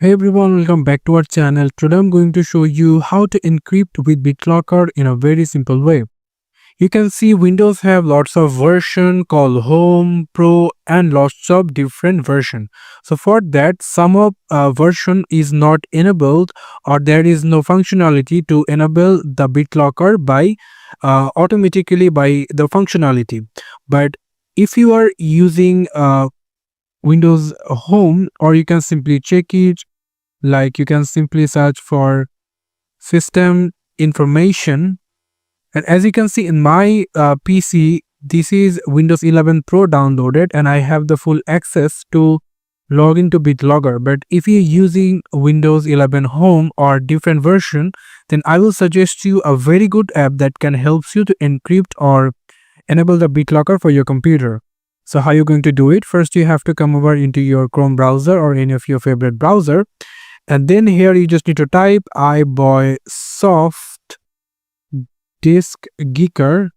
Hey everyone, welcome back to our channel. Today I'm going to show you how to encrypt with BitLocker in a very simple way. You can see Windows have lots of version called Home, Pro and lots of different version. So for that, some of version is not enabled or there is no functionality to enable the BitLocker by automatically by the functionality. But if you are using Windows Home, or you can simply check it, like you can simply search for system information, and as you can see in my PC, this is Windows 11 Pro downloaded and I have the full access to log into BitLogger. But if you're using Windows 11 Home or different version, then I will suggest you a very good app that can help you to encrypt or enable the BitLocker for your computer. So how you're going to do it? First, you have to come over into your Chrome browser or any of your favorite browser. And then here you just need to type iBoySoft Disk Geeker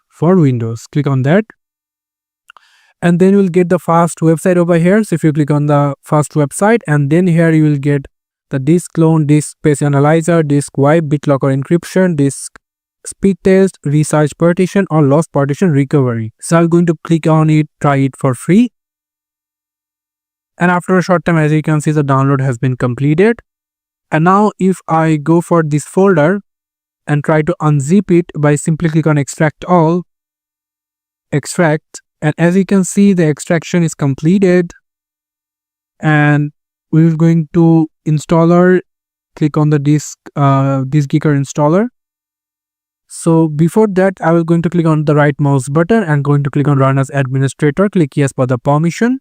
for Windows. Click on that. And then you will get the first website over here. So if you click on the first website, and then here you will get the disk clone, disk space analyzer, disk wipe, BitLocker encryption, disk speed test, resize partition or lost partition recovery. So I'm going to click on it, try it for free. And after a short time, as you can see, the download has been completed. And now if I go for this folder and try to unzip it by simply click on extract all, extract, and as you can see, the extraction is completed. And we're going to installer, click on the disk geeker installer. So before that, I will going to click on the right mouse button and going to click on run as administrator, click yes for the permission.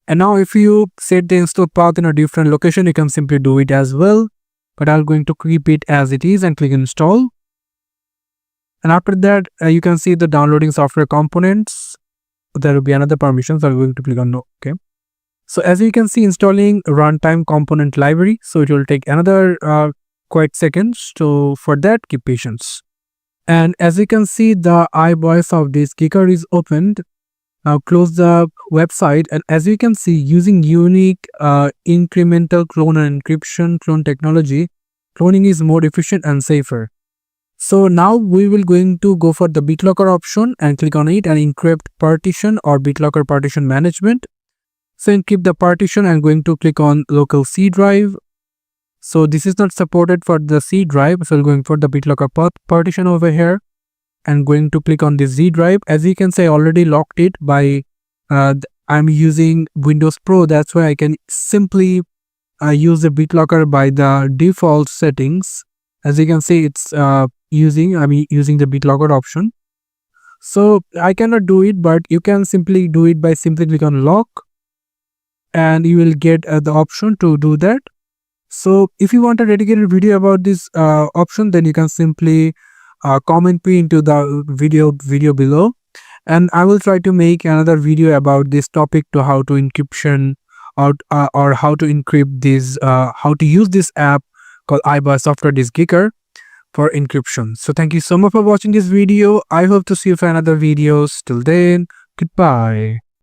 And now if you set the install path in a different location, you can simply do it as well. But I'm going to keep it as it is and click install. And after that, you can see the downloading software components. There will be another permission, so I'm going to click on no. Okay. So as you can see, installing runtime component library. So it will take another quite seconds. So for that, keep patience. And as you can see, the iBoySoft Disk Geeker is opened. Now close the website, and as you can see, using unique incremental clone and encryption clone technology, cloning is more efficient and safer. So now we will going to go for the BitLocker option and click on it and encrypt partition or BitLocker partition management. So encrypt the partition, I'm going to click on local C drive. So this is not supported for the C drive, so we're going for the BitLocker partition over here. And going to click on the Z drive. As you can see, I already locked it by I'm using Windows Pro. That's why I can simply use the BitLocker by the default settings. As you can see, it's using the BitLocker option. So I cannot do it, but you can simply do it by simply click on lock, and you will get the option to do that. So if you want a dedicated video about this option, then you can simply comment me into the video below, and I will try to make another video about this topic, to how to encryption or how to encrypt this, how to use this app called iBoySoft Disk Geeker for encryption. So thank you so much for watching this video. I hope to see you for another videos. Till then, goodbye.